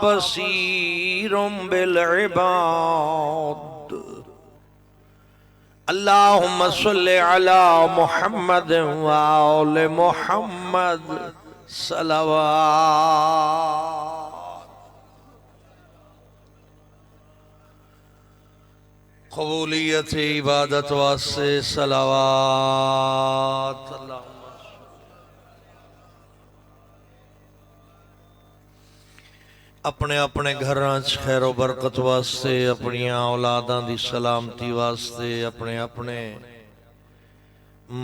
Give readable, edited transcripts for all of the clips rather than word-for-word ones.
بصیر بالعباد اللہم صلی علی محمد وآل محمد صلوات قبولیت عبادت واسطے صلوات اپنے اپنے گھراں خیر و برکت واسطے اپنی اولاداں دی سلامتی واسطے اپنے اپنے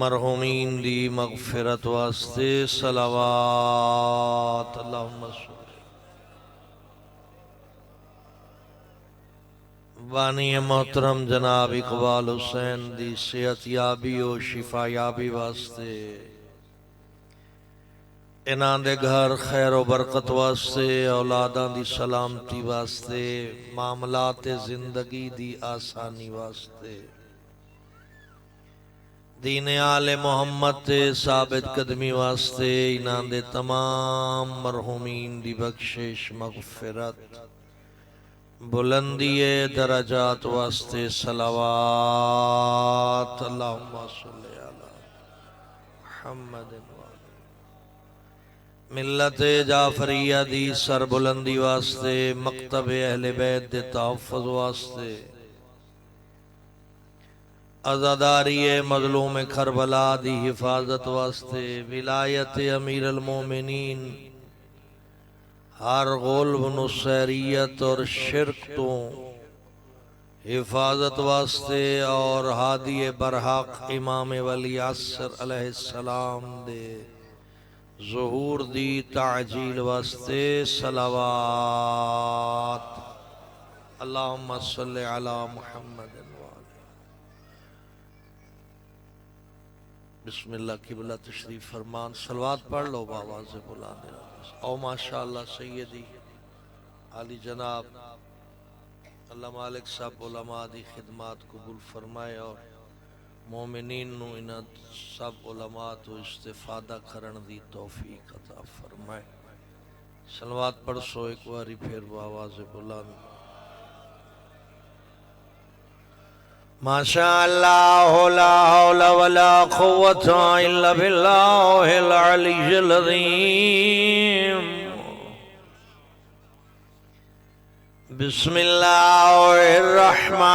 مرحومین دی مغفرت واسطے صلوات اللہم صلی بانی محترم جناب اقبال حسین دی صحت یابی و شفا یابی واسطے انہاں دے گھر خیر و برکت واسطے اولاداں دی سلامتی واسطے معاملات زندگی دی آسانی واسطے دین آل محمد تے ثابت قدمی واسطے انہاں دے تمام مرحومین دی بخشش مغفرت بلندی درجات واسطے صلوات اللہم صلی علی محمد ملت جعفریہ دی سر بلندی واسطے مکتب اہل بیت دے تحفظ واسطے عزاداری مظلوم کربلا دی حفاظت واسطے ولایت امیر المومنین ہر غلب نصیریت اور شرک تو حفاظت واسطے اور ہادی برحق امام ولی عصر علیہ السلام دے ظہور دی تعجیل واسطے صلوات اللہم صلی علی محمد بسم اللہ قبلہ تشریف فرمان صلوات پڑھ لو بآواز بلند او ماشاءاللہ سیدی علی جناب اللہ مالک صاحب علماء دی خدمات قبول فرمائے اور مومنین نو انہاں سب علماء تو استفادہ کرن دی توفیق عطا فرمائے صلوات پڑھ سو ایک واری پھر بآواز بلند ماشاءاللہ لا حول ولا قوة الا باللہ العلی العظیم بسم اللہ الرحمن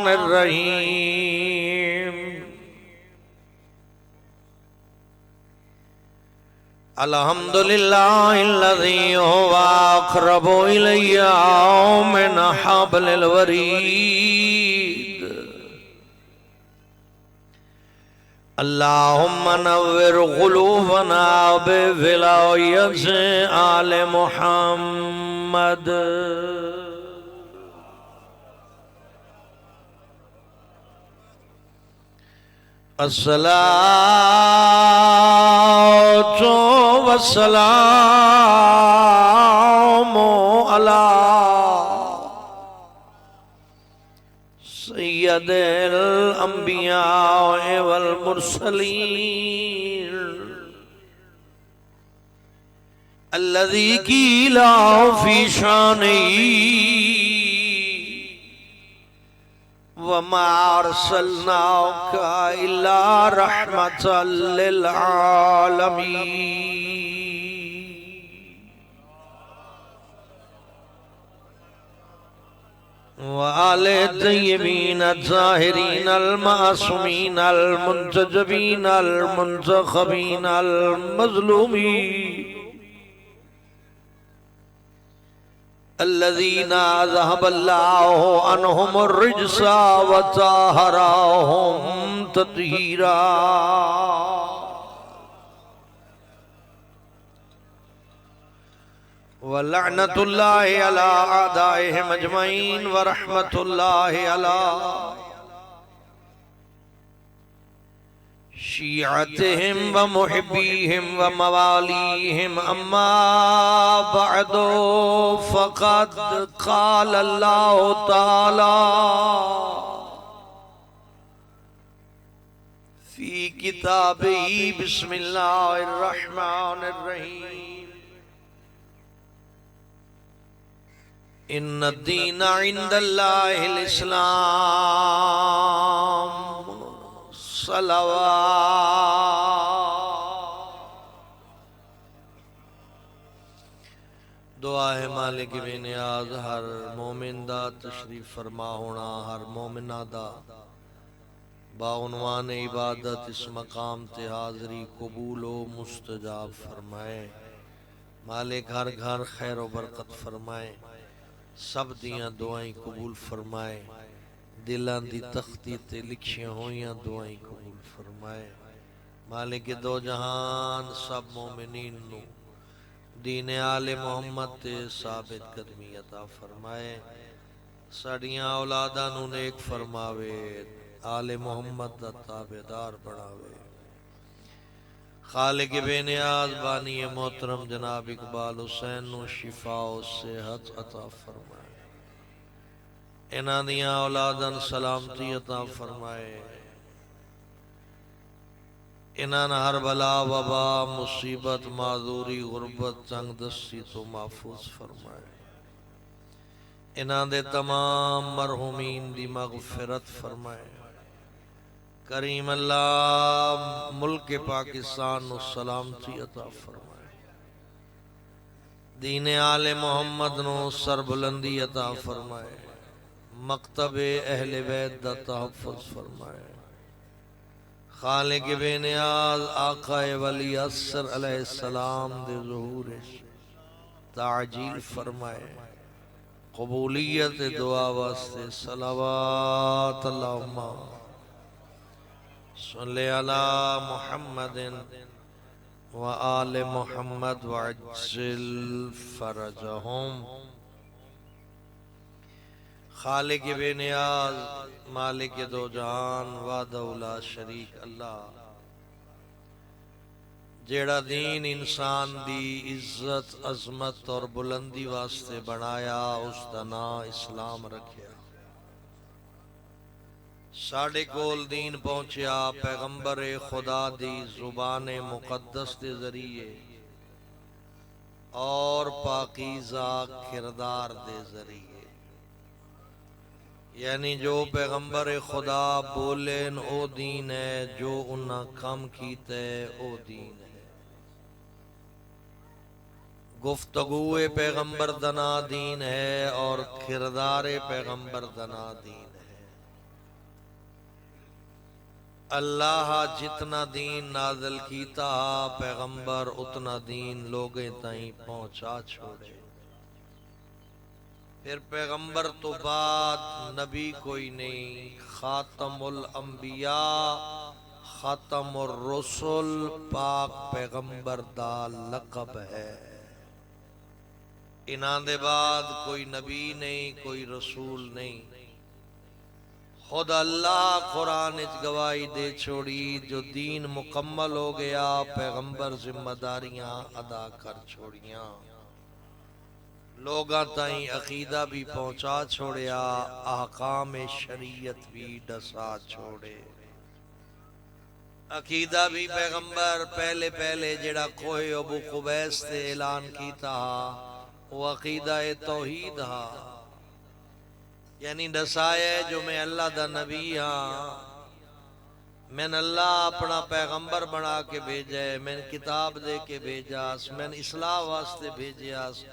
الرحیم الحمدللہ الذی هو اقرب الی من حبل الورید اللہم نور قلوبنا بولایت آل محمد الصلاة والسلام على سید الانبیاء والمرسلین الذي قيل في شانه وما أرسلناك إلا رحمة للعالمين وآل الطيبين الطاهرين المعصومين المنتجبين المنتخبين المظلومين الذين ذهب الله عنهم الرجس وطهرهم تطهيرا ولعنة الله على أعدائهم أجمعين ورحمة الله على شيعتهم ومحبيهم ومواليهم أما بعد فقد قال الله تعالى في كتابه بسم الله الرحمن الرحيم ان الدین عند اللہ الاسلام صلوات۔ دعا ہے مالک بے نیاز ہر مومن دا تشریف فرما ہونا، ہر مومنہ دا باعنوان عبادت اس مقام تے حاضری قبول و مستجاب فرمائے۔ مالک ہر گھر خیر و برکت فرمائے، سب دیاں دعائیں قبول فرمائے، دلاں دی تختی تے لکھیاں ہویاں دعائیں قبول فرمائے۔ مالک دو جہان سب مومنین نو دین آل محمد تے ثابت قدمی عطا فرمائے، ساڑیاں اولاداں نو نیک فرماوے، آل محمد دا تابعدار بناوے۔ خالق بے نیاز بانی محترم جناب اقبال حسین نو شفا و صحت عطا فرمائے، انہاں دیاں اولاداں سلامتی عطا فرمائے، انہاں ہر بلا وبا مصیبت معذوری غربت تنگ دستی تو محفوظ فرمائے، انہاں دے تمام مرحومین دی مغفرت فرمائے۔ کریم اللہ ملک پاکستان نو سلامتی عطا فرمائے، دین آل محمد نو سربلندی عطا فرمائے، مکتب اہل بیت دا تحفظ فرمائے۔ خالق بے نیاز آقا ولی اثر علیہ السلام دے ظہور تعجیل فرمائے، قبولیت دعا واسطے صلوات اللہم صلی علی محمد وآل محمد وعجل فرجہم۔ خالق بے نیاز مالک دو جہان وحدہ لا شریک اللہ جیڑا دین انسان دی عزت عظمت اور بلندی واسطے بنایا، اس دا نام اسلام رکھیا، ساڑھے کول دین پہنچیا پیغمبر خدا دی زبان مقدس دے ذریعے اور پاکیزہ کردار دے ذریعے، یعنی جو پیغمبر خدا بولین او دین ہے، جو انہاں کم کیتے او دین ہے۔ گفتگو پیغمبر دنا دین ہے اور کردار پیغمبر دنا دین ہے۔ اللہ جتنا دین نازل کیتا پیغمبر اتنا دین لوگیں تائیں پہنچا چھوڑے، پھر پیغمبر تو بعد نبی کوئی نہیں، خاتم الانبیاء خاتم الرسل پاک پیغمبر دا لقب ہے، انہاں دے بعد کوئی نبی نہیں، کوئی رسول نہیں۔ خود اللہ قرآن اچ گواہی دے چھوڑی، جو دین مکمل ہو گیا پیغمبر ذمہ داریاں ادا کر چھوڑیاں، لوگاں تائیں عقیدہ بھی پہنچا چھوڑیا، احکام شریعت بھی ڈسا چھوڑے۔ عقیدہ بھی پیغمبر پہلے جڑا کوہ ابو قبیس تے اعلان کیتا وہ عقیدہ توحید ہا، یعنی دسائے جو میں اللہ دا نبی ہاں، میں اللہ اپنا پیغمبر بنا کے بھیجے، میں کتاب دے کے بھیجاس، میں اصلاح واسطے بھیجیاس،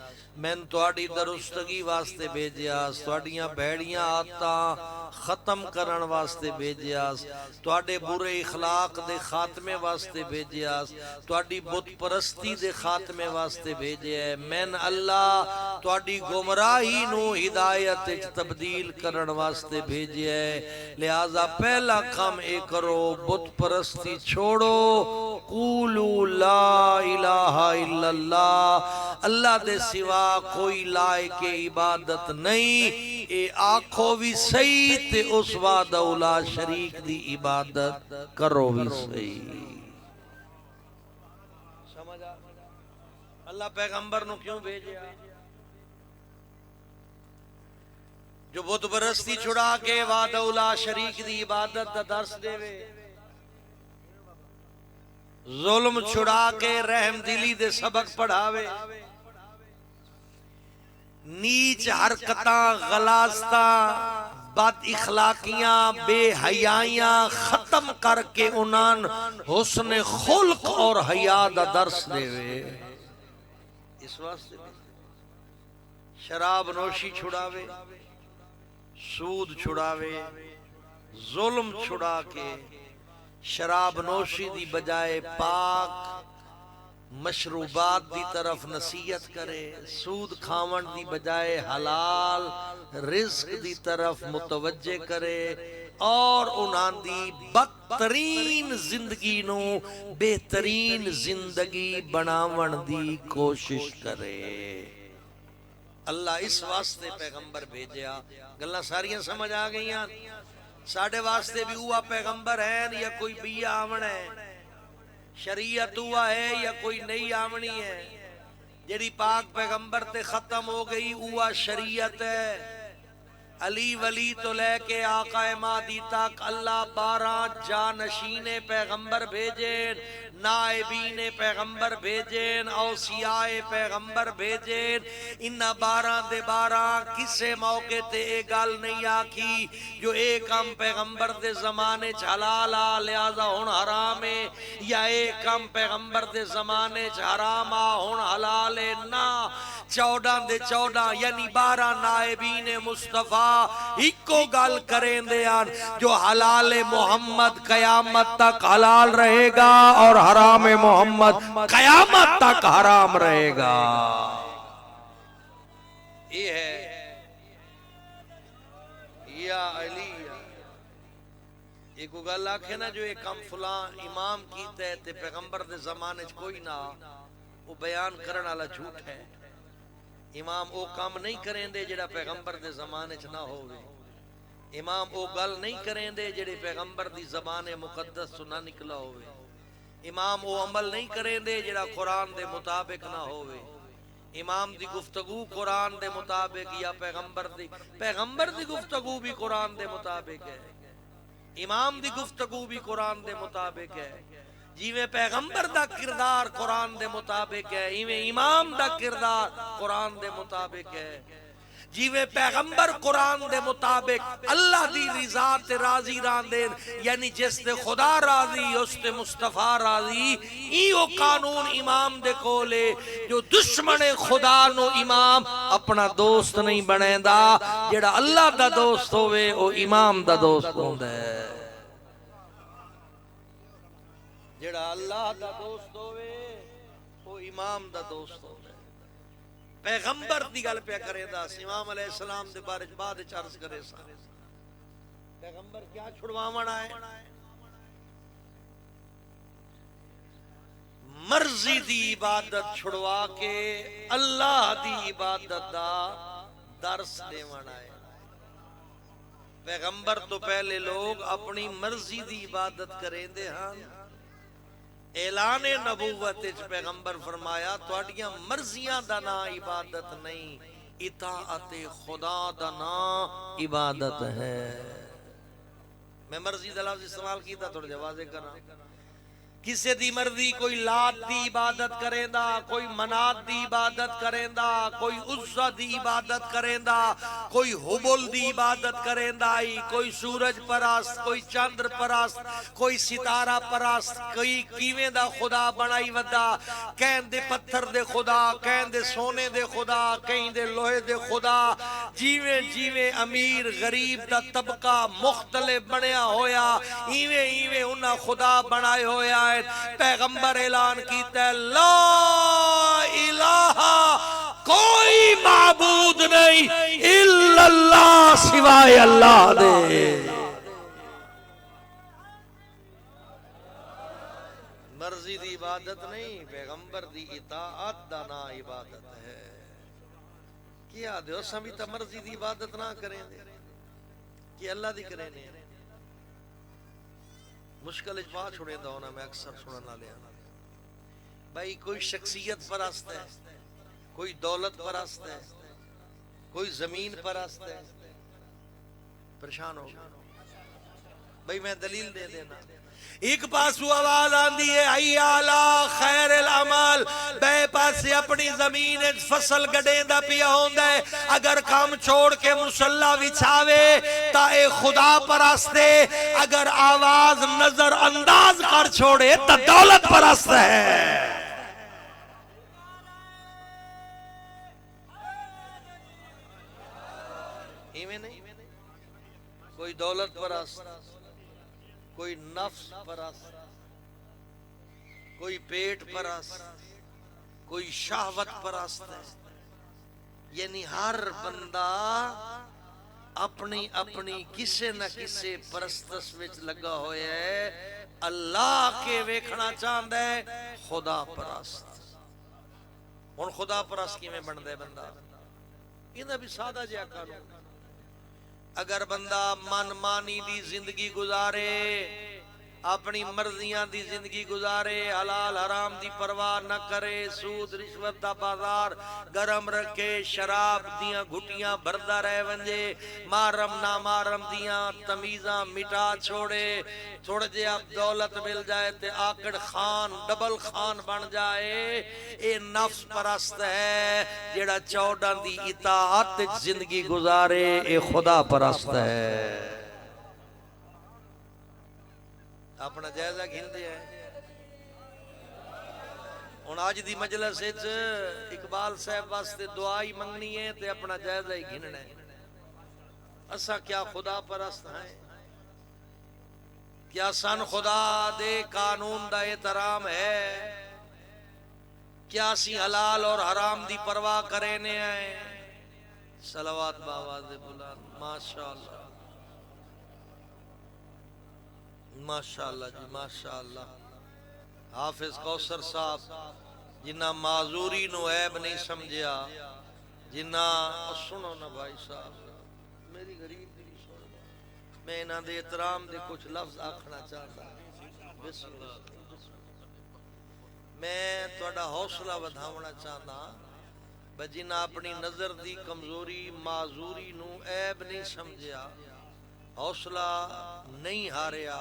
میں تواڈی درستگی واسطے بھیجیاس، تواڈیاں بھیڑیاں آتاں ختم کرن واسطے بھیجیاس، تواڈے برے اخلاق دے خاتمے واسطے بھیجیاس، تواڈی بت پرستی دے خاتمے واسطے بھیجیا، میں اللہ تواڈی گمراہی نو ہدایت تبدیل کرن واسطے بھیجیا، لہذا پہلا کام اے کرو بت پرستی چھوڑو، قولوا لا الہ الا اللہ، اللہ دے سوا کوئی لائق عبادت نہیں، اے آنکھو بھی صحیح تے اس وحدہ لا شریک دی عبادت کرو بھی صحیح۔ سمجھا اللہ پیغمبر نو کیوں بھیجیا؟ جو بت پرستی چھڑا کے وحدہ لا شریک دی عبادت دا درس دے وے، ظلم چھڑا کے رحم دلی دے سبق پڑھاوے، نیچ حرکتاں، غلاظتاں، بد اخلاقیاں، بے حیائیاں ختم کر کے انہاں حسن خلق اور حیا دا درس دے وے. اس واسطے شراب نوشی چھڑاوے، سود چھڑاوے، ظلم چھڑا کے شراب نوشی دی بجائے پاک مشروبات دی طرف نصیحت کرے، سود کھاون دی بجائے حلال رزق دی طرف متوجہ کرے، اور انہاں دی بدترین زندگی نو بہترین زندگی بناون دی کوشش کرے. اللہ اس واسطے پیغمبر بھیجیا. گلاں ساریاں سمجھ آ گئیاں؟ ساڑھے واسطے بھی ہوا پیغمبر ہے یا کوئی بیا آمن ہے؟ شریعت ہوا ہے یا کوئی نئی آمنی ہے؟ جیڑی پاک پیغمبر تے ختم ہو گئی ہوا شریعت ہے. علی ولی تو لے کے آقا مہدی تک اللہ 12 جانشین پیغمبر بھیجیں، نائبین پیغمبر بھیجیں، اوصیاء پیغمبر بھیجیں. انہاں 12 دے 12 کسے موقع تے اے گل نہیں آکھی جو ایک کم پیغمبر دے زمانے چ حلال آ لہذا ہن حرام ہے، یا ایک کم پیغمبر دے زمانے چ حرام آ ہن حلال ہے. نہ، 14 دے 14 یعنی 12 نائبین مصطفیٰ ایکو گل کریں دے آن جو حلال محمد قیامت تک حلال رہے گا اور حرام محمد قیامت تک حرام رہے گا. یہ ہے یا علی. ایک گل آکھے نا جو ایک کام فلان امام کیتا ہے تے پیغمبر دے زمانے چ کوئی نہ، وہ بیان کرن والا جھوٹ ہے. امام او کام نہیں کریں دے جڑا پیغمبر دے زمانے چ نہ ہوئے. امام او گل نہیں کریں دے جڑے پیغمبر دی زبان مقدس تو نہ نکلا ہوئے. امام او عمل نہیں کریں دے جڑا قرآن دے مطابق نہ ہوئے. امام دی گفتگو قرآن دے مطابق یا پیغمبر دی گفتگو بھی قرآن دے مطابق ہے. امام دی گفتگو بھی قرآن دے مطابق ہے. جیویں پیغمبر دا کردار قرآن دے مطابق ہے، ایویں امام دا کردار قرآن دے مطابق ہے. جیویں پیغمبر قرآن دے مطابق اللہ دی رضا تے راضی راندین، یعنی جس تے خدا راضی اس تے مصطفیٰ راضی، ایو قانون امام دے کولے. جو دشمن خدا نو امام اپنا دوست نہیں بنے دا، جڑا اللہ دا دوست ہوئے او امام دا دوست ہوندہ ہے. جڑا اللہ دا دوست ہوئے وہ امام دا دوست ہوئے. پیغمبر دی گل پہ کرے دا، امام علیہ السلام دے بارے بعد چارز کرے سا. پیغمبر کیا چھڑواون آئے؟ مرضی دی عبادت چھڑوا کے اللہ دی عبادت دا درس دیون آئے. پیغمبر تو پہلے لوگ اپنی مرضی دی عبادت کریں دے ہاں. اعلان نبوت پیغمبر فرمایا تواڈیاں مرضیاں دا نا عبادت نہیں، اطاعت خدا دا نا عبادت ہے. میں مرضی دا لفظ استعمال کیتا تھوڑا جوازے کرنا. کسے دی مرضی کوئی لات دی عبادت کریں دا، کوئی منات دی عبادت کریں دا، کوئی عزہ دی عبادت کریں دا، کوئی حبل دی عبادت کریں دا، کوئی سورج پرست، کوئی چندر پرست، کوئی ستارہ پرست، کوئی کیویں دا خدا بنائی ودا، کہیں دے پتھر دے خدا، کہیں دے سونے دے خدا، کہیں دے لوہے دے خدا. جیویں جیویں امیر غریب دا طبقہ مختلف بنیا ہویا، ایویں ایویں انہاں خدا بنائے ہویا. پیغمبر اعلان کیتا ہے لا الہ کوئی معبود نہیں الا اللہ سوائے اللہ دے. مرضی دی عبادت نہیں، پیغمبر دی اطاعت دا نا عبادت ہے. کیا دے اساں بھی تا مرضی دی عبادت نہ کریں دے کہ اللہ دی کریں دے. مشکل اجبا چھوڑے دا ہونا میں اکثر سننا لیا بھائی کوئی شخصیت پرست ہے، کوئی دولت پرست ہے، کوئی زمین پرست ہے، پریشان ہو گیا. بھائی میں دلیل دے دینا. ایک پاس وہ آواز آندھی ہے حی علی خیر العمل، بے پاس پاسے اپنی زمین فصل گڑیں دا پیا ہوندا ہے اگر کام چھوڑ کے مصلی وچھاوے تا اے خدا پرست ہے اگر آواز نظر انداز کر چھوڑے تا دولت پرست ہے کوئی دولت پرست کوئی نفس پرست کوئی پیٹ پرست کوئی شہوت پرست ہے یعنی ہر بندہ اپنی اپنی کسے نہ کسے پرستش وچ لگا ہویا ہے اللہ کے ویکھنا چاہتا ہے خدا پرست ہن خدا پرست کیویں بندا ہے بندہ ایندا بھی سادہ جہا قانون اگر بندہ من مانی دی زندگی گزارے اپنی مرضیاں دی زندگی گزارے حلال حرام دی پرواہ نہ کرے سود رشوت دا بازار گرم رکھے شراب دیاں گھٹیاں بھردا رہ ونجے محرم نامحرم دیاں تمیزاں مٹا چھوڑے تھوڑے جے اب دولت مل جائے تے آکڑ خان ڈبل خان بن جائے اے نفس پرست ہے جیڑا 14 دی اطاعت زندگی گزارے اے خدا پرست ہے اپنا جائزہ گھندے ہیں ان آج دی مجلس اقبال صاحب واسطے دعائی منگنی ہے تے اپنا جائزہ ہی گھننا ہے اسا کیا خدا پرست ہیں کیا سن خدا دے قانون دا احترام ہے کیا سی حلال اور حرام دی پرواہ کرینے ہیں صلوات باواز بلند ماشاءاللہ ماشاءاللہ جی ماشاءاللہ حافظ کوثر صاحب جنہ معذوری نو عیب نہیں سمجھیا جنہ سنو نا بھائی صاحب میری غریب دی سنو میں انہاں دے احترام دے کچھ لفظ آکھنا چاہتا بسم اللہ میں تہاڈا حوصلہ ودھاونا چاہتا بجنہ اپنی نظر دی کمزوری معذوری نو عیب نہیں سمجھیا حوصلہ نہیں ہاریا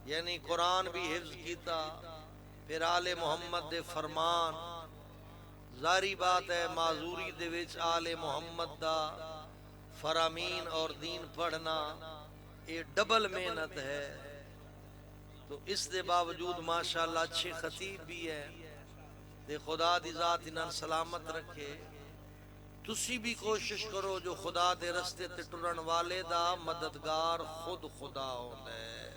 یعنی قرآن بھی حفظ کیتا پھر آل محمد دے فرمان ظاہری بات ہے معذوری دے وچ آل محمد دا فرامین اور دین پڑھنا یہ ڈبل محنت ہے تو اس دے باوجود ماشاءاللہ اچھے خطیب بھی ہے دے خدا دی ذات انہاں سلامت رکھے تسی بھی کوشش کرو جو خدا دے رستے تے ٹرن والے دا مددگار خود خدا ہوتا ہے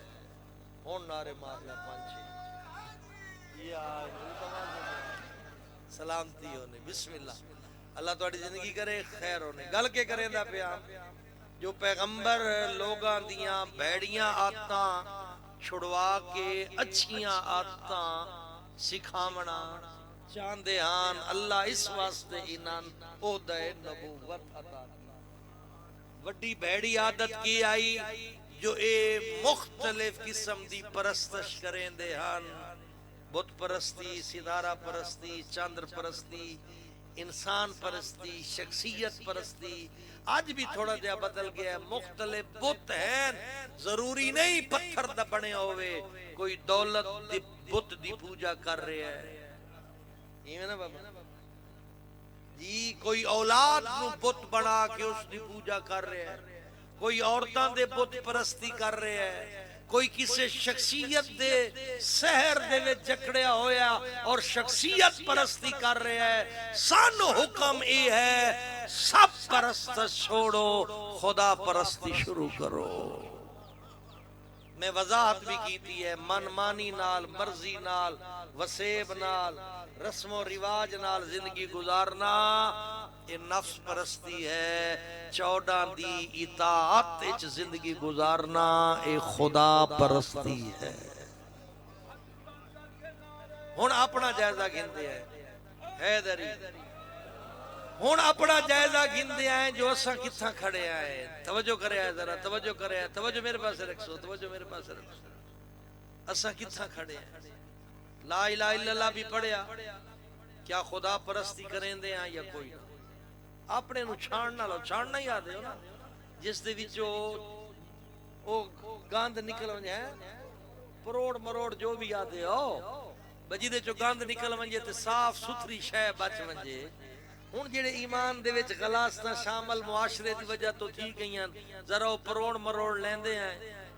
ہون نارے ماریا پانچے سلامتی ہونے بسم اللہ اللہ تہاڈی زندگی کرے خیر ہونے گل کے کریں دا پیا جو پیغمبر لوگاں دیاں بھیڑیاں عادتاں چھڑوا کے اچھیاں عادتاں سکھاونا چاندے ہان اللہ اس واسطے انہاں عہدہ نبوت عطا کی وڈی بھیڑی عادت کی آئی جو اے مختلف قسم دی پرستش کریں دے ہان بت پرستی ستارہ پرستی چاندر پرستی انسان پرستی شخصیت پرستی آج بھی تھوڑا جہا بدل گیا ہے مختلف بت ہیں ضروری نہیں پتھر دا بنے ہوئے کوئی دولت دی بت دی پوجا کر رہے ہیں نا بابا جی کوئی اولاد نو بت بنا کے اس دی پوجا کر رہے ہیں کوئی عورتاں دے بت پرستی کر رہے ہیں کوئی کسی شخصیت دے سحر دے وچ جکڑیا ہویا اور شخصیت پرستی کر رہے ہیں سانو حکم اے ہے سب پرست چھوڑو خدا پرستی شروع کرو میں وضاحت بھی کیتی ہے من مانی نال مرضی نال وسیب نال رسم و رواج نال زندگی گزارنا یہ نفس پرستی ہے 14 دی اطاعت وچ زندگی گزارنا یہ خدا پرستی ہے ہن اپنا جائزہ گھندے ہیں حیدری ہن اپنا جائزہ گھندے ہیں جو اساں کتھاں کھڑے ہیں توجہ کرے ہیں ذرا توجہ کرے ہیں توجہ میرے پاس رکھو توجہ میرے پاس رکھو اساں کتھاں کھڑے ہیں لا الہ الا اللہ بھی پڑھیا کیا خدا پرستی کریں دے ہیں یا کوئی اپنے نو چھاڑنا لو چھاڑنا ہی آدھے ہو نا جس دے وچوں او گاند نکل ہو جائے پروڑ مروڑ جو بھی آدھے ہو بجی دے چو گند نکل ونجے تے صاف ستھری شے بچ ونجے ہن جڑے ایمان دے وچ غلاستاں شامل معاشرے دی وجہ تو تھی گئیاں ذرا پروڑ مروڑ لیندے ہیں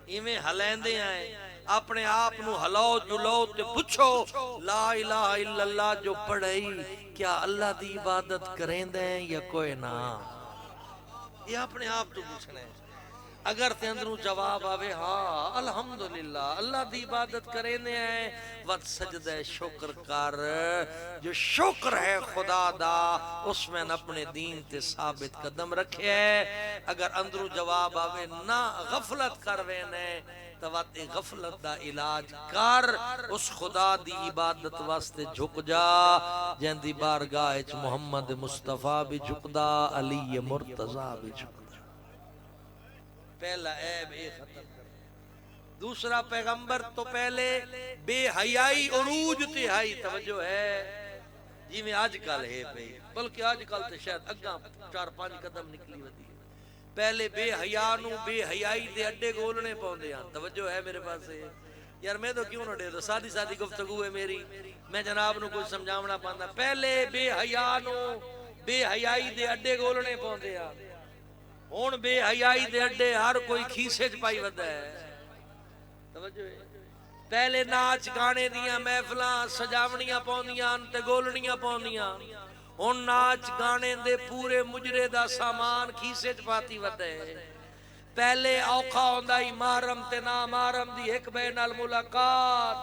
ایویں ہلیندے ہیں اپنے آپ نو ہلاؤ جلاؤ تے پوچھو لا الہ الا اللہ جو پڑھئی کیا اللہ دی عبادت کریندے ہیں یا کوئی نہ یہ اپنے آپ تو پوچھنا ہے اگر تے اندروں جواب آوے ہاں الحمدللہ اللہ دی عبادت کریندے ہیں وقت سجدہ شکر کر جو شکر ہے خدا دا اس میں اپنے دین تے ثابت قدم رکھے ہے اگر اندروں جواب آوے نہ غفلت کر وینے تو وقت غفلت دا علاج کر اس خدا دی عبادت واسطے جھک جا جن دی بارگاہ وچ محمد مصطفیٰ بھی جھکدا علی مرتضیٰ بھی جھکدا پہلا عیب اے ختم کر دوسرا پیغمبر تو پہلے بے حیائی عروج تے ہائی توجہ ہے جی میں آج کل ہے پہ بلکہ آج کل تے شاید اگاں 4-5 قدم نکلی ودی پہلے بے حیا نو بے حیائی دے اڈے گولنے پوندے ہیں توجہ ہے میرے پاس یار میں تو کیوں نہ دے دو سادی سادی گفتگو ہے میری میں جناب نو کچھ سمجھاونا پاندا پہلے بے حیا نو بے حیائی دے اڈے گولنے پوندے ہیں ہون بے حیائی دے اڈے ہر کوئی کھیسے چ پائی ودا ہے توجہ ہے پہلے ناچ گانے دیاں محفلاں سجاونیاں پوندیاں تے گولنیاں پوندیاں ہن ناچ گانے دے پورے مجرے دا سامان کھیسے چ پاتی ودا ہے پہلے اوکھا ہوندا ہی محرم تے نا محرم دی ایک بے نال ملاقات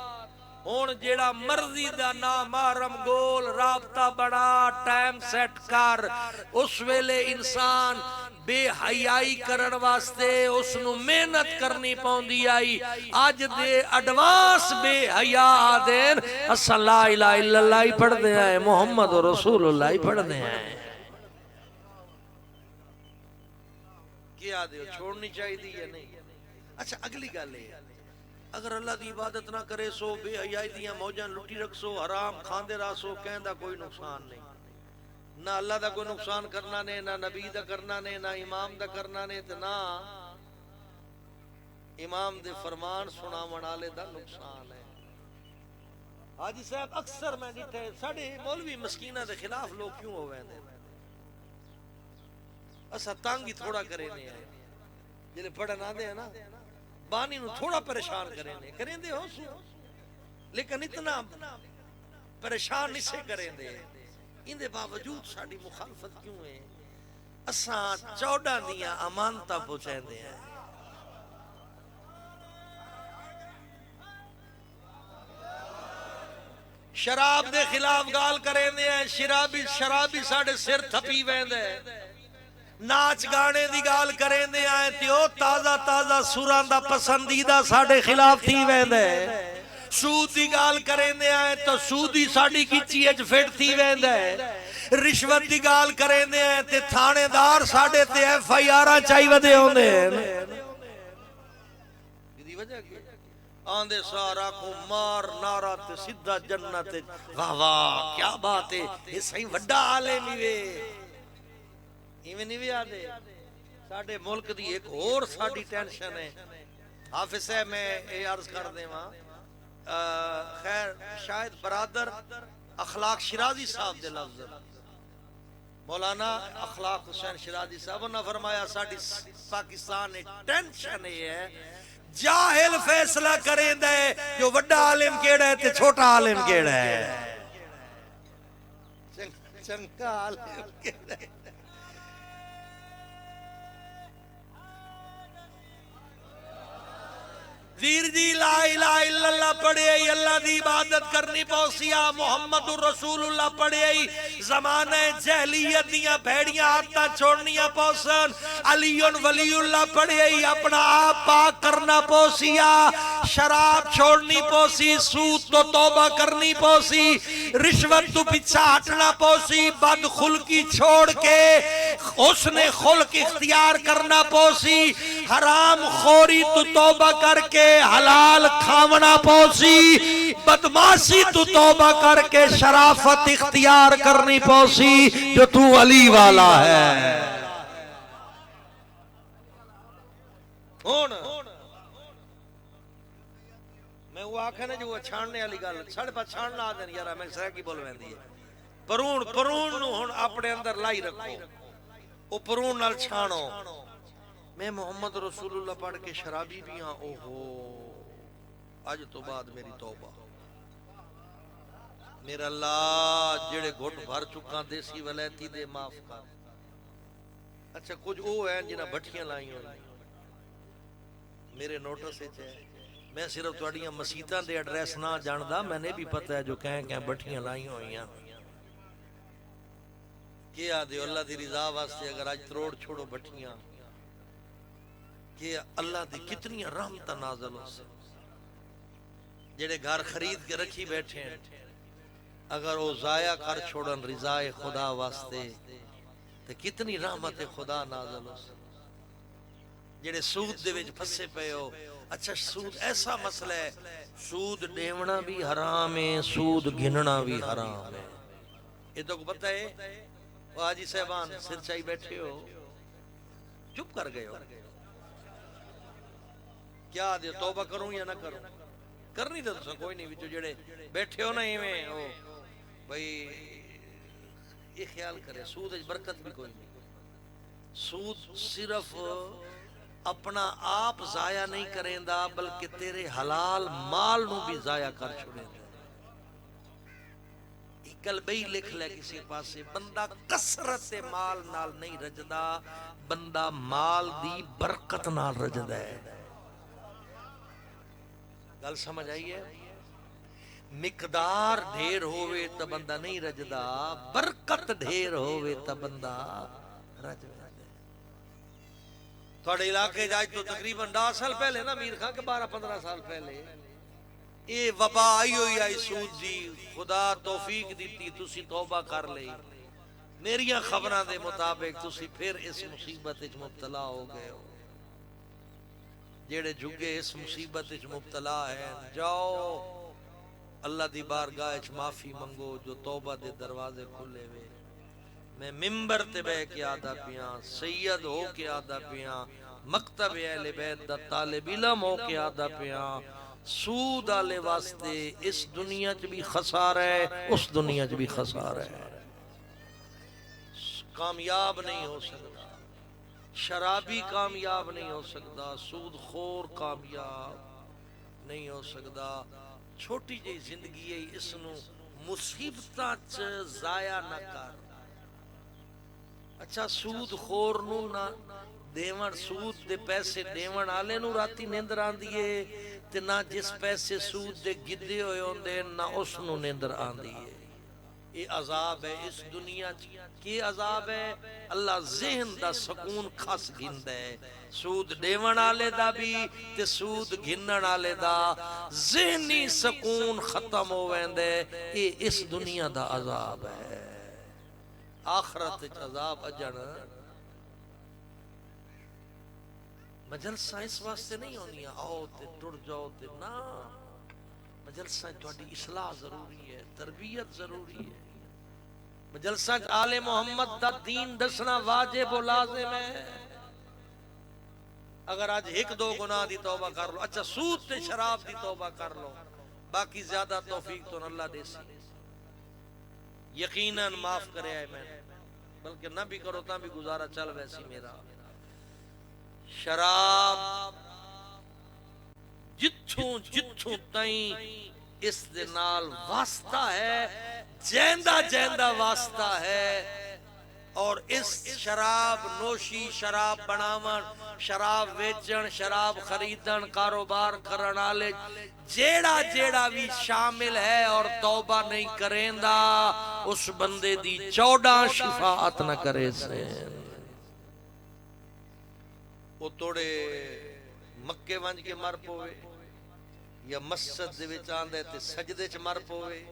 ہون جیڑا مرضی دا نا محرم گول رابطہ بڑا ٹائم سیٹ کر اس ویلے انسان بے حیائی کرن واسطے اس نو محنت کرنی پوندی آئی آج دے اڈوانس بے حیا آدین اسا لا الہ الا اللہ ہی پڑھ دے ہیں محمد رسول اللہ ہی پڑھ دے ہیں کیا دے چھوڑنی چاہی دی یا نہیں اچھا اگلی گل ہے اگر اللہ دی عبادت نہ کرے سو بے حیائی دیاں موجاں لٹی رکھ سو حرام کھاندے رہ سو کہندہ کوئی نقصان نہیں نہ اللہ دا کوئی نقصان کرنا نے نہ نبی دا کرنا نے نہ امام دا کرنا نے نہ امام دے فرمان سناون والے دا نقصان ہے حاجی صاحب اکثر میں ڈٹھے ساڈے مولوی مسکینہ دے خلاف لوگ کیوں ہوئے ہیں اسا تانگی تھوڑا کرے نے آئے جلے پڑھن آدھے ہیں نا بانی نو تھوڑا پریشان کریں دے ہو سو لیکن اتنا پریشان نہیں سے کریں دے ان دے باوجود ساڑی مخالفت کیوں ہے اساں 14 دیاں امانتہ پہنچیں دے ہیں شراب دے خلاف گال کریں دے ہیں شرابی ساڑے سر تھپی وین دے ناچ گانے دی گال کریں دے آئے تیو تازہ سوران دا پسندیدہ ساڑے خلاف تھی وین دے سود دی گال کریں دے آئے تو سودی ساڑی کی چیئج فٹ تھی وین دے رشوت دی گال کریں دے آئے تے تھانے دار ساڑے تے ایف آئی آرہ چاہی ودے ہوندے دی وجہ کی آندے سارا کو مار نارا تے سدھا جنت واہ واہ کیا بات ہے یہ صحیح وڈا عالمی وے ایویں نہیں بھی آدھے ساڑھے ملک دی ایک اور ساڑھی ٹینشن ہے حافظ ہے میں یہ عرض کر دیں وہاں خیر شاید برادر اخلاق شرازی صاحب دے لفظ مولانا اخلاق حسین شرازی صاحب انہوں نے فرمایا ساڑھی پاکستان ٹینشن ہے جاہل فیصلہ کریں دے جو وڈا عالم کیڑا ہے تے چھوٹا عالم کیڑا ہے چنگا عالم کیڑا ہے ویر جی لا الہ الا اللہ پڑھے اللہ دی عبادت کرنی پوسیا محمد رسول اللہ پڑھے زمانہ جہلیت دیاں بھیڑیاں آتا چھوڑنیاں پوسن علی ولی اللہ پڑھے اپنا آپ پاک کرنا پوسیا شراب چھوڑنی پوسی سود تو توبہ کرنی پوسی رشوت تو پیچھا ہٹنا پوسی بد خلقی چھوڑ کے اس نے خلق اختیار کرنا پوسی حرام خوری تو توبہ کر کے حلال کھاونا پوسی بدماشی تو توبہ کر کے شرافت اختیار کرنی پوسی جو تو علی والا ہے میں وہ آکھے نا جو چھاننے والی گل ساڑھے پاس چھاننا آ دین یارا میں سرکی بول ویندی ہے پرون نو ہن اپنے اندر لائی رکھو او پرون نال چھانو میں محمد رسول اللہ پڑھ کے شرابی بھی ہاں اوہو آج تو بعد میری توبہ میرا اللہ جڑے گھٹ بھر چکا دیسی ولیتی دے معاف کر اچھا کچھ او ہیں جنہ بٹھیاں لائیں ہوئی میرے نوٹس سے ہے میں صرف توڑیاں مسیطاں دے ایڈریس نہ جاندہ میں نے بھی پتہ ہے جو کہیں بٹھیاں لائیں ہوئی ہیں کیا دے اللہ دی رضا واسطے اگر آج تروڑ چھوڑو بٹھیاں کہ اللہ دی کتنی رحمت نازل ہو سے جڑے گھر خرید کے رکھی بیٹھے ہیں اگر وہ ضائع کر چھوڑن رضائے خدا واسطے تو کتنی رحمت خدا نازل ہو سے جڑے سود دے وچ پھسے پے ہو اچھا سود ایسا مسئلہ ہے سود دیونا بھی حرام ہے سود گھننا بھی حرام ہے یہ تو پتہ ہے وہ حاجی صاحبان سر چائی بیٹھے ہو چپ کر گئے ہو کیا دے توبہ کروں یا نہ کروں کرنی تو کوئی نہیں جو جڑے بیٹھے ہو نا ایویں او بھئی یہ خیال کرے سود اچ برکت بھی کوئی نہیں سود صرف اپنا آپ ضائع نہیں کریں دا بلکہ تیرے حلال مال نو بھی ضائع کر چھوڑے دا کل بھئی لکھ لے کسی پاسے بندہ کسرت مال نال نہیں رجدہ بندہ مال دی برکت نال رجدہ ہے گل سمجھ آئیے مقدار ڈھیر ہوئے تا بندہ نہیں رجدہ برکت ڈھیر ہوئے تا بندہ رجدہ تھوڑے علاقے جائے تو تقریباً 10 سال پہلے نا میر خان کے 12-15 سال پہلے یہ وبا آئی ہوئی آئی سود دی خدا توفیق دیتی تسی توبہ کر لئی میریاں خبران دے مطابق تسی پھر اس مصیبت اچ مبتلا ہو گئے ہو جیڑے جھگے اس مصیبت اچ مبتلا ہے جاؤ اللہ دی بارگاہ اچ معافی منگو جو توبہ دے دروازے کھلے ہوئے میں ممبر تے بے کے آدھا پیاں سید ہو کے آدھا پیاں مکتب اہل بیت دا طالب علم ہو کے آدھا پیاں سود آلے واسطے اس دنیا چ بھی خسارہ ہے اس دنیا چ بھی خسارہ ہے کامیاب نہیں ہو سکتا شرابی کامیاب نہیں ہو سکتا سود خور کامیاب نہیں ہو سکتا چھوٹی جی زندگی ہے اس نو مصیبتاں چ ضائع نہ کر اچھا سود خور نو نہ دیوان سود دے پیسے دیوان آلے نو راتی نیندر آن دیئے تے نہ جس پیسے سود دے گدے ہوئے ہوندے نہ اس نو نیندر آن دیئے یہ عذاب ہے اس دنیا کی عذاب ہے اللہ ذہن دا سکون کھس گھند ہے سود دیوان آلے دا بھی تے سود گھنن آلے دا ذہنی سکون ختم ہو ویندے یہ اس دنیا دا عذاب ہے آخرت عذاب اجن مجلسہ اس واسطے نہیں ہونی آؤ تے ٹڑ جاؤ تے نا مجلسہ تہاڈی اصلاح ضروری ہے تربیت ضروری ہے مجلسہ آل محمد دا دین دسنا واجب و لازم ہے اگر آج ایک دو گناہ دی توبہ کر لو اچھا سود تے شراب دی توبہ کر لو باقی زیادہ توفیق تو اللہ دے سی یقیناً معاف کرے آئے میں بلکہ نہ بھی کرو تا بھی گزارا چل ویسی میرا شراب جتھوں تائیں اس دنال واسطہ ہے جیندہ واسطہ ہے اور اس شراب نوشی شراب بناون شراب ویچن شراب خریدن کاروبار کرن آلے جیڑا بھی شامل ہے اور توبہ نہیں کریں دا اس بندے دی 14 شفاعت نہ کرے سے وہ توڑے مکے ونج کے مر پوے یا مسجد دے وچ آندے تے سجدے چ مر پوے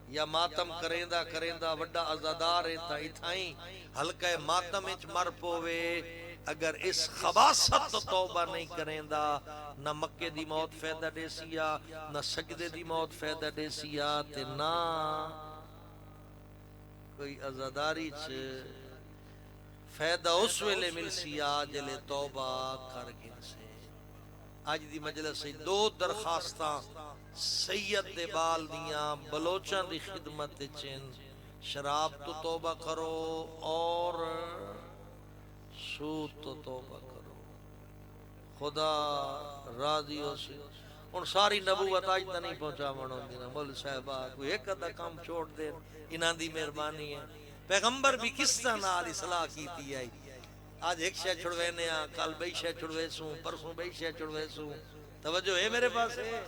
یا ماتم کریندا وڈا عزادار ہے تا ایتھائیں ہلکے ماتم وچ مر پوے اگر اس خباثت تو توبہ نہیں کریندا نہ مکے دی موت فائدہ دے سیا نہ سجدے دی موت فائدہ دے سیا تے نہ کوئی عزاداری چ فائدہ اس ویلے مل سیا جلے توبہ کر گن سے اج دی مجلس سے دو درخواستاں سید دے بال دیاں بلوچاں دی خدمت چن شراب تو توبہ کرو اور سود تو توبہ کرو خدا راضی ہو سی ہن ساری نبوت اج تک نہیں پہنچا منوں دی نا مول صاحب کوئی ایک ادا کام چھوڑ دے انہاں دی مہربانی ہے پیغمبر بھی کس طرح نال اصلاح کیتی ہے آج ایک شے چھڑوینے ہاں کل بئی شے چھڑوے سوں پرسوں بئی شے چھڑوے سوں توجہ ہے میرے پاس ہے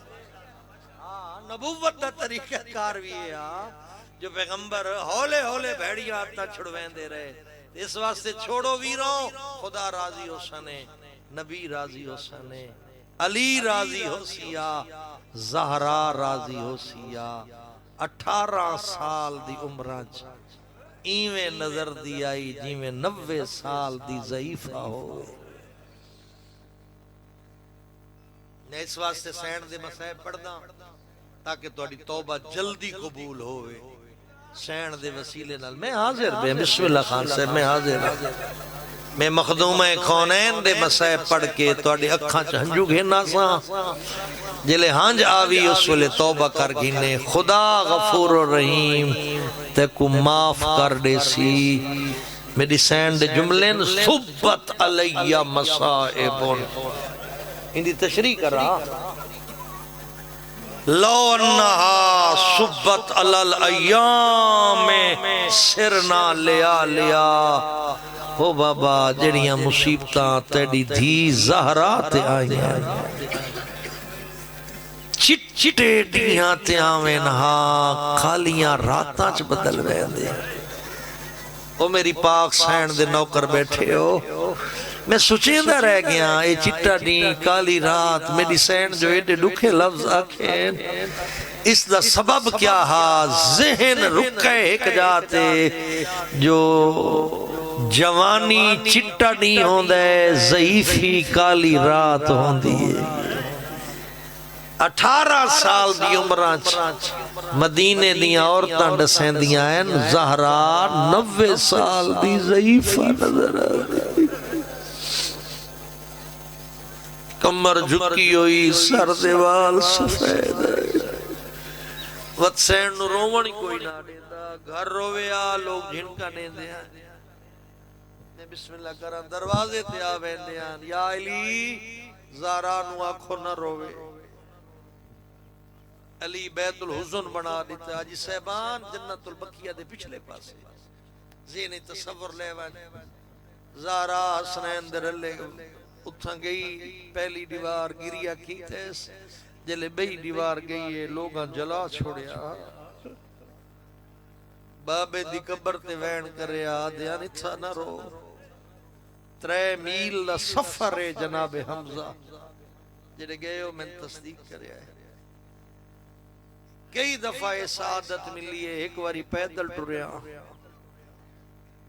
ہاں نبوت دا طریقہ کار بھی ہے جو پیغمبر ہولے ہولے بھیڑیاں آتا چھڑوین دے رہے اس واسطے چھوڑو ویروں خدا راضی ہو سنے نبی راضی ہو سنے علی راضی ہو سیا زہرا راضی ہو سیا 18 سال دی عمرانچ ایویں نظر دی آئی جیویں 90 سال دی ضعیفہ ہوئے میں اس واسطے سینڈ دے مسائب پڑھدا تاکہ تہاڈی توبہ جلدی قبول ہوئے سینڈ دے وسیلے نال میں حاضر بے بسم اللہ خان صاحب میں حاضر میں مخدومہ کونین دے مسائب پڑھ کے تہاڈی اکھاں چ ہنجو گھنا سا جلے ہنج آوی اس ویلے توبہ کر گھنے خدا غفور و رحیم تے کو معاف کر دے سی میری سینڈ جملیں صبت علیہ مصائبون اندی تشریح کر رہا لو انہا صبت علی الایام سرنا لیا ہو بابا جڑیاں مصیبتاں تیڑی دھی زہرا تے آئیاں چٹے ڈیاں تے آویں ہاں کھالیاں راتاں چ بدل رہے دے او میری پاک سین دے نوکر بیٹھے ہو میں سوچیندہ رہ گیا اے چٹا ڈی کالی رات میری سین جو ایڈے ڈکھے لفظ آکھیں اس دا سبب کیا ہا ذہن رکھے ایک جاتے جو جوانی چٹا ڈی ہوندے ضعیفی کالی رات ہوندی ہے 18 سال دی عمران مدینے دیاں عورتاں ڈسیں دیاں ہیں زہرا 90 سال دی ضعیفہ نظر آتی کمر جھکی ہوئی سر دیوال سفید وقت سین نو رومنی کوئی نہ دیتا گھر روے آ لوگ جھنکا نہیں دیا میں بسم اللہ کرن دروازے تے آوین دیا یا علی زارا نو آنکھو نہ روے علی بیت الحزن بنا دیتا جی صاحبان جنت البقیہ دے پچھلے پاسے ذہنی تصور لے وان زارا حسنین در اللہ اتھاں گئی پہلی دیوار گریا کی تیس جلے بئی دیوار گئی ہے لوگاں جلا چھوڑیا بابے دی قبر تے وین کرے آدھیا نتھا نہ رو 3 میل دا سفر ہے جناب حمزہ جلے گئے ہو میں تصدیق کرے آئے کئی دفعہ سعادت ملی ہے ایک واری پیدل ٹریا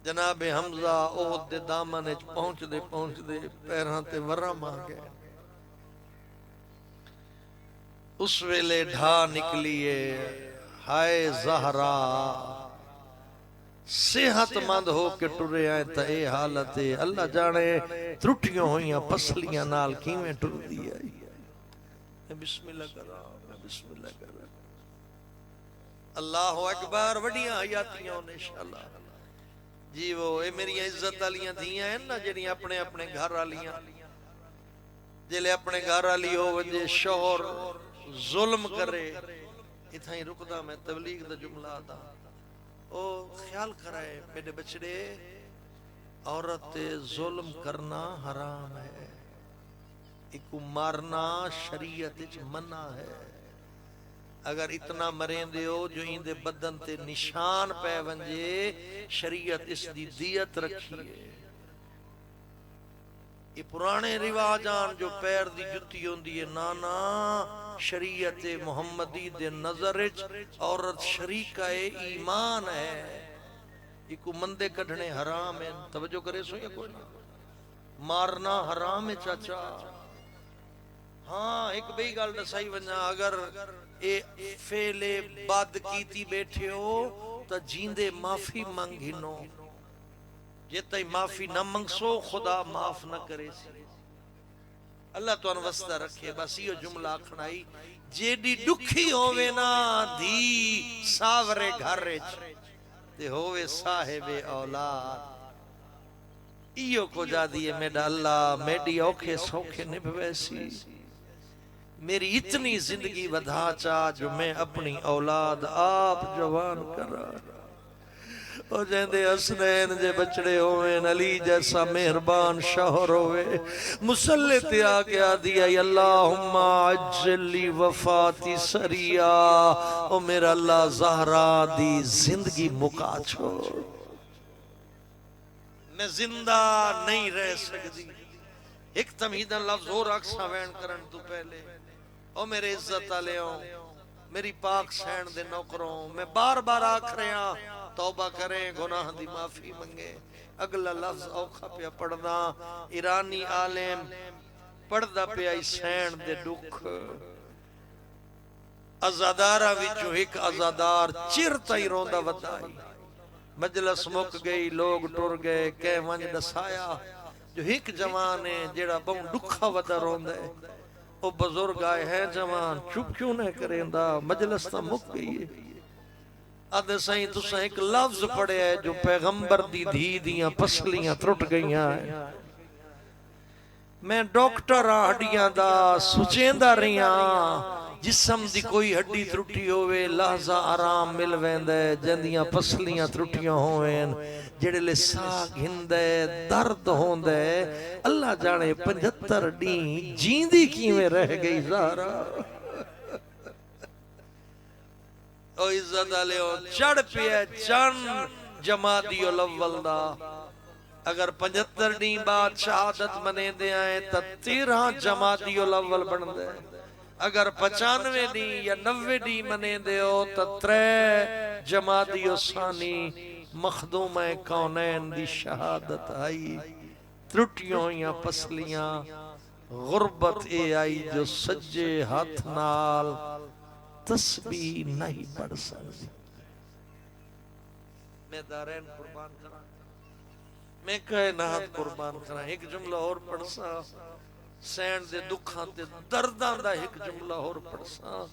جناب حمزہ اوہد دے دامن پہنچ دے پیرہاں تے ورم آ گئے اس ویلے ڈھا نکلیے ہائے زہرا صحت مند ہو کے ٹرے آئے تا اے حالت ہے اللہ جانے ترٹیوں ہوئیاں پسلیاں نال کیویں ٹر دی آئی میں بسم اللہ کر رہا ہوں میں بسم اللہ کر رہا ہوں اللہ اکبر وڈیاں حیاتیاں ہونے انشاءاللہ جی وہ اے میری عزت والیاں دھیاں ہیں نا جنہیں اپنے اپنے گھر والیاں جلے اپنے گھر والی ہو وجہ شوہر ظلم کرے اتھا ہی رکدا میں تبلیغ دا جملہ دا او خیال کرائے میرے بچڑے عورت ظلم کرنا حرام ہے ایک مارنا شریعت منع ہے اگر اتنا مریں دے ہو جو ہی دے بدن تے نشان پہ ونجے شریعت اس دی دیت رکھی ہے یہ پرانے رواجان جو پیر دی جتی ہوندی ہے نانا شریعت محمدی دے نظرچ عورت شریکہ ایمان ہے یہ کو مندے کڑھنے حرام ہے توجہ کرے سو یا کوئی نہ مارنا حرام ہے چاچا ہاں ایک بئی گال نسائی ونجا اگر اے فیلے بد کیتی بیٹھے ہو تا جیندے معافی منگھنو جے تائی معافی نہ منگسو خدا معاف نہ کرے سی اللہ تو واسطہ رکھے بس یہ جملہ آکھنائی جیڑی دکھی ہووے نا دھی ساورے گھر تے ہووے صاحب اولاد ایو کو جا دیئے میڈا اللہ میڈی اوکھے سوکھے نبھویسی میری اتنی زندگی ودھا چاہ جو میں اپنی اولاد آپ جوان کرا اور جہندے حسنین جے بچڑے ہوئے علی جیسا مہربان شوہر ہوئے مسلح تے آگے آدیا اللہم عجل لی وفاتی سریا او میرا اللہ زہرا دی زندگی مکا چھوڑ میں زندہ نہیں رہ سکتی ایک تمہیدن لفظ اور اکسا وین کرن تو پہلے او میرے عزت علیہوں میری پاک سین دے نوکروں میں بار بار آکھ رہے ہیں توبہ کریں گناہ دی معافی منگے اگلا لفظ اوکھا پیا پڑھنا ایرانی عالم پڑھدا پیا سین دے دکھ ازادارہ وچوں ایک ازادار چرتا ہی روندہ ودائی مجلس مک گئی لوگ ٹر گئے کہ ونج دسایا جو ایک جوان ہے جیڑا بہن دکھا ودا روندہ ہے وہ بزرگ آئے ہیں جوان چپ کیوں نہ کریں دا مجلس تا مک گئی ہے آدھے سائیں تو سائیں ایک لفظ پڑے ہے جو پیغمبر دی دھی دیاں پسلیاں ترٹ گئیاں ہیں میں ڈاکٹر ہڈیاں دا سچیندہ رہیاں جسم دی کوئی ہڈی ترٹی ہوئے لحظہ آرام مل ویندے جندیاں پسلیاں ترٹیاں ہوئیں جڑے لے ساگ ہندے درد ہوندے اللہ جانے 75 ڈین جیندی کی میں رہ گئی زہرا او عزت علیہ چڑھ پیا چن جمادی الاول دا اگر 75 ڈین بعد شہادت منے دے آئیں تا 13 جمادی الاول بن دے اگر 95 ڈین یا 90 ڈین منے دے ہو تا 3 جمادی ثانی مخدوم کونین دی شہادت آئی ترٹیوں یا پسلیاں غربت اے آئی جو سجے ہاتھ نال تسبیح نہیں پڑھ سکتی میں دارین قربان کرا میں کائنات قربان کرا ایک جملہ اور پڑھ سا سین دے دکھاں تے دردان دا ایک جملہ اور پڑھ سا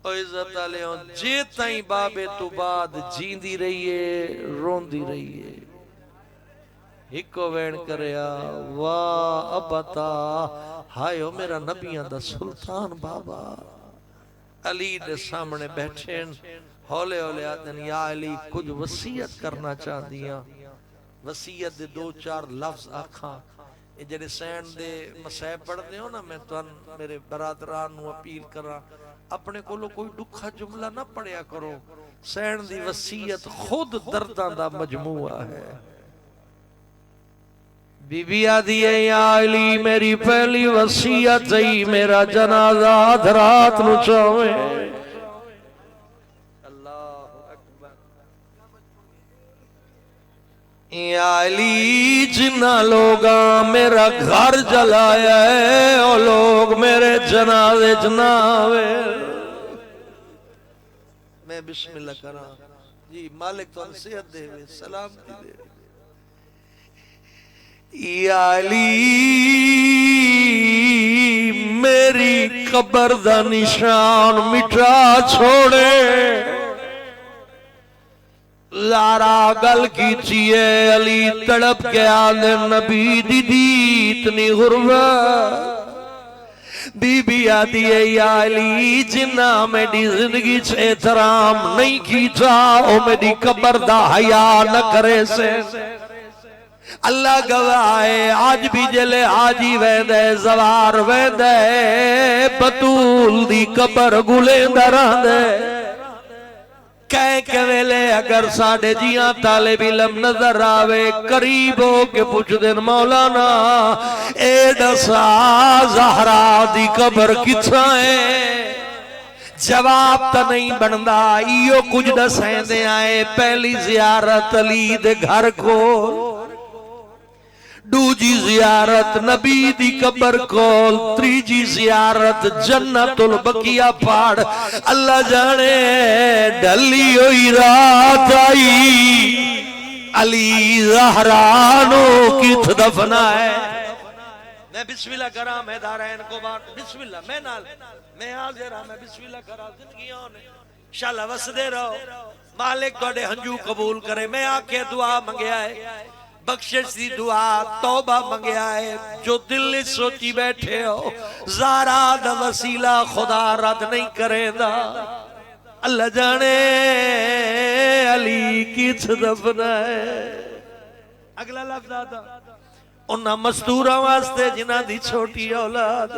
او عزت علیہوں جے تائیں بابے تو بعد جیندی رہیے روندی رہیے ہکو وین کریا واہ ابتا ہائیو میرا نبیان دا سلطان بابا علی دے سامنے بیٹھیں ہولے ہولے آدن یا علی کچھ وسیعت کرنا چاہ دیا وسیعت دے 2-4 لفظ آکھاں جڑے سین دے مسائب پڑھ دے ہو نا میں تو میرے برادران نو اپیل کرا اپنے کولو کوئی دکھا جملہ نہ پڑھیا کرو سین دی وسیعت خود درداں دا مجموعہ ہے بی بی آدھی ہے یا علی میری پہلی وسیعت ہے میرا جنازہ آدھرات نو چاہویں اللہ اکبر یا علی جنہ لوگاں میرا گھر جلایا ہے اور لوگ میرے جنازے جناوے میں بسم اللہ کرا جی مالک تو نصیحت دے ہوئے سلام دے یا علی میری قبر دا نشان مٹا چھوڑے لارا گل کی چیئے علی تڑپ کے آدھے نبی دی اتنی غربت بی بی آدھی ہے یا علی جنہ میری زندگی سے احترام نہیں کیتا او میری قبر دا حیا نہ کرے سے اللہ گواہ ہے آج بھی جلے آجی ویندے زوار ویندے بطول دی قبر گلے دران دے کہے کہ ویلے اگر ساڑھے جیاں طالب علم نظر آوے قریب ہو کے پوچھ دن مولانا اے دسا زہرا دی قبر کتھائیں جواب تا نہیں بندہ ایو کچھ دسیں دے آئے پہلی زیارت علی دے گھر کو دوجی زیارت نبی دی قبر کول تریجی زیارت جنت البقیہ پاڑ اللہ جانے ڈلی ہوئی رات آئی علی زہرانو کت دفنا ہے میں بسم اللہ کرا میں دارین کو بات بسم اللہ میں نال میں حاضر ہاں میں بسم اللہ کرا زندگیوں نے انشاءاللہ وسدے رہو مالک توڑے ہنجو قبول کرے میں آکے دعا منگیا ہے بخشش دی دعا توبہ منگیا ہے جو دل سوچی بیٹھے ہو زارا دا وسیلہ خدا رد نہیں کرے دا اللہ جانے علی کچھ دفنا ہے اگلا لفظ آتا انہاں مستورہ واسطے جنہ دی چھوٹی اولاد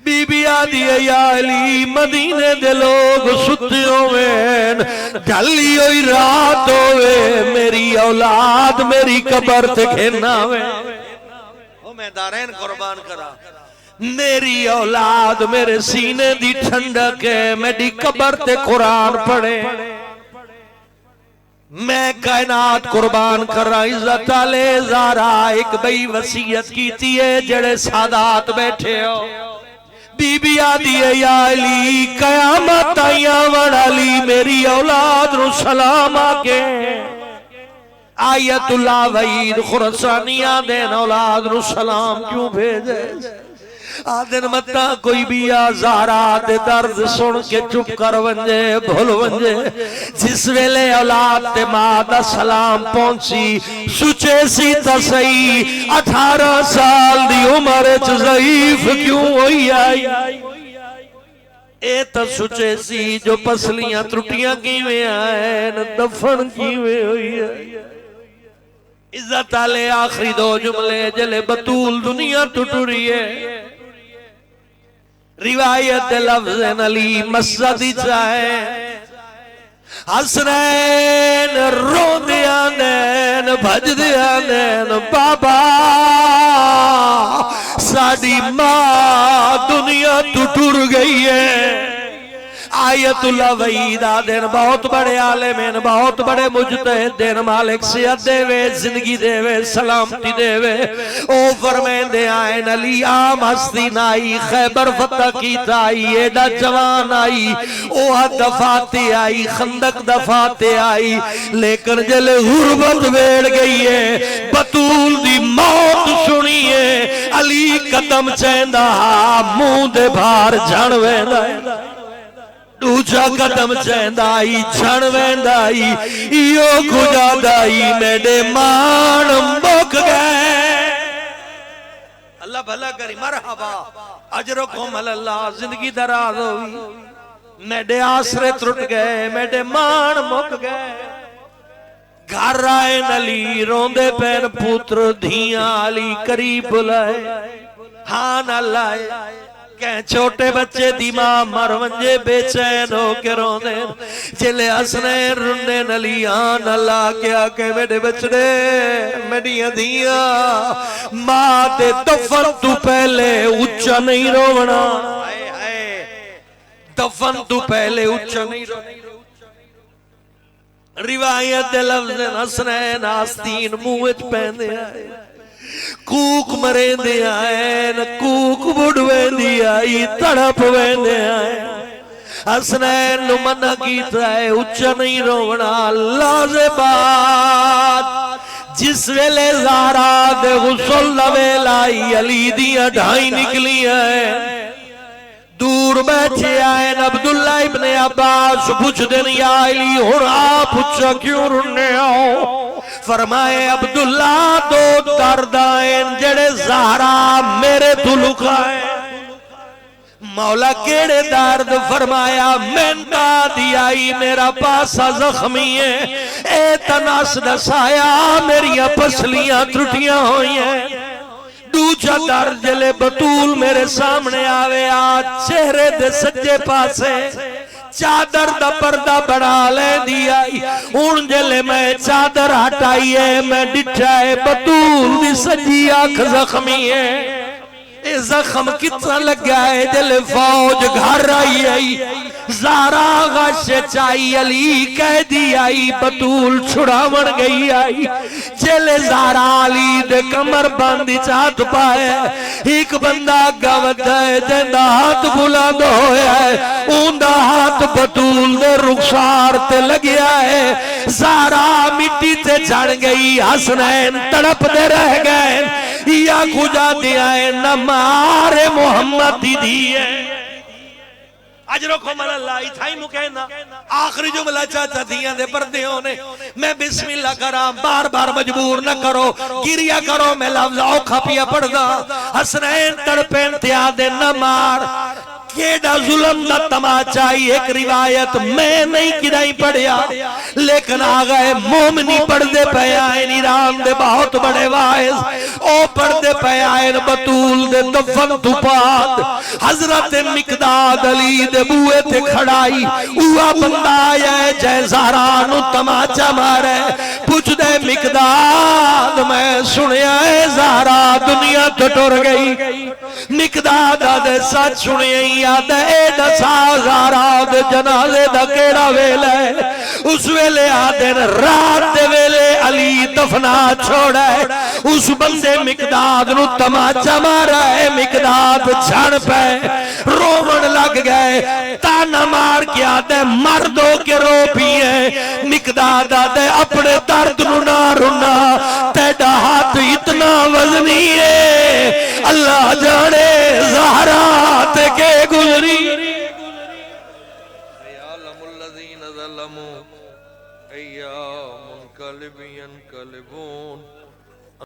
بی بی آدھی ہے یا علی مدینے دے لوگ ستے ہوئے ڈھلی ہوئی رات ہوئے میری اولاد میری قبر تے کھینا ہوئے او میں دارین قربان کرا میری اولاد میرے سینے دی ٹھنڈک ہے میری قبر تے قرآن پڑھے میں کائنات قربان کر رہا عزت علی زارا ایک بئی وسیعت کیتی ہے جڑے سادات بیٹھے ہو بی بی آدھی ہے یا علی قیامت آئیاں وڑا لی میری اولاد رو سلام آگے آیت اللہ وعید خرسانیاں دین اولاد رو سلام کیوں بھیجے آدن متا کوئی بھی آزارا دے درد سن کے چپ کر ونجے بھول ونجے جس ویلے اولاد تے ماں دا سلام پہنچی سچے سی تسئی 18 سال دی عمر ضعیف کیوں ہوئی آئی اے تا سچے سی جو پسلیاں ترٹیاں کیویں آئیں دفن کیویں ہوئی آئی عزت علی آخری دو جملے جلے بطول دنیا ٹوٹوری ہے روایت لفظ علی مسجدی چاہے حسنین رو دیا نین بھج دیا نین بابا ساڑی ماں دنیا تو ٹر گئی ہے آیت اللہ وعید آدین بہت بڑے عالمین بہت بڑے مجتہد دین مالک صحت دے وے زندگی دے وے سلامتی دے وے او فرمین دے آئین علی عام ہستی نائی خیبر فتح کی تائی ایڈا جوان آئی اوہ دفاتے آئی خندق دفاتے آئی لیکن جلے غربت بیڑ گئی ہے بطول دی موت سنی ہے علی قدم چیندہ منہ دے بھار جھڑ ویندہ ہے دوجا قدم چیندائی چھڑ ویندائی ایو کھجا دائی میڈے مان مک گئے اللہ بھلا کری مرحبا اجرکم اللہ زندگی دراز ہوئی میڈے آسرے ترٹ گئے میڈے مان مک گئے گھر آئے نلی روندے پین پوتر دھیاں علی قریب لائے ہاں نہ لائے کہیں چھوٹے بچے دی ماں مرونجے بے چین ہو کے رونے چلے حسنین رننے نلی آن اللہ کیا کہ میرے بچڑے میری دھیاں ماں دے دفن تو پہلے اچھا نہیں رونا دفن تو پہلے اچھا نہیں رونا روایت لفظ حسنین آستین موت پہنے آئے کوک مرے دے آئین کوک بڑوے دے آئی تڑپ وے دے آئین حسنین نو منع کیتا ہے اچھا نہیں رونا لازبات جس ویلے زارا دے غسل لوے لائی علی دیا ڈھائی نکلی ہے دور بیٹھے آئین عبداللہ ابن عباس پوچھ دن یا علی اور آپ پوچھا کیوں رنے آؤ فرمائے عبداللہ دو درد آئین جڑے زہرا میرے تو لکھائے مولا کیڑے درد فرمایا مینڈا دیائی میرا پاسا زخمی ہے اے تناس دسایا میری پسلیاں ترٹیاں ہوئی ہیں دوجا درد جلے بطول میرے سامنے آوے آج چہرے دے سجے پاسے چادر دا پردہ بڑھا لے دیائی ان جلے میں چادر ہٹائیے میں ڈٹھائے بطول دی سجی آنکھ زخمی ہے اے زخم کتنا لگ گئے دل فوج گھر آئی زارا غش چائی علی کہہ دی آئی بطول چھڑا مر گئی آئی جلے زارا علی دے کمر باندی چاہت پائے ایک بندہ گاوت ہے جندہ ہاتھ بلند ہویا ہے اوندہ ہاتھ بطول دے رخسار تے لگیا ہے زارا مٹی تے چڑھ گئی حسنین تڑپ دے رہ گئے یا کجا دیا ہے نمار محمد دیئے اجرکم اللہ اتھائی مکہنا آخری جملہ چاچا دیاں دے پردے ہونے میں بسم اللہ کرام بار بار مجبور نہ کرو گریا کرو میں لفظ اوکھا پیا پڑھ دا حسنین تڑپین تیا دے نمار کیڑا ظلم دا تماچائی ایک روایت میں نہیں کدائی پڑھیا لیکن آگئے مومنی پڑھ دے پہ آئین ایران دے بہت بڑے وائز او پڑھ دے پہ آئین بطول دے دفن تپاد حضرت مقداد علی دے بوئے تھے کھڑائی اوہ بندہ آیا ہے جے زہرانو تماچا مارے پوچھ دے مقداد میں سنیا ہے زہرا دنیا تو ٹر گئی مقداد دے سچ سنیا یاد اے دسا زہرا دے جنازے دا کیڑا ویلے اس ویلے آدن رات دے ویلے علی دفنا چھوڑا ہے اس بندے مقداد نو تماچا مارا ہے مقداد چھڑ پہ رومن لگ گئے تانا مار کیا دے مردوں کے رو پیئے مقداد آدھے اپنے درد نو نہ رونا تیڑا ہاتھ اتنا وزنی ہے اللہ جانے زہرات کے گزری یعلم الذین ظلموا ایام منقلب ینقلبون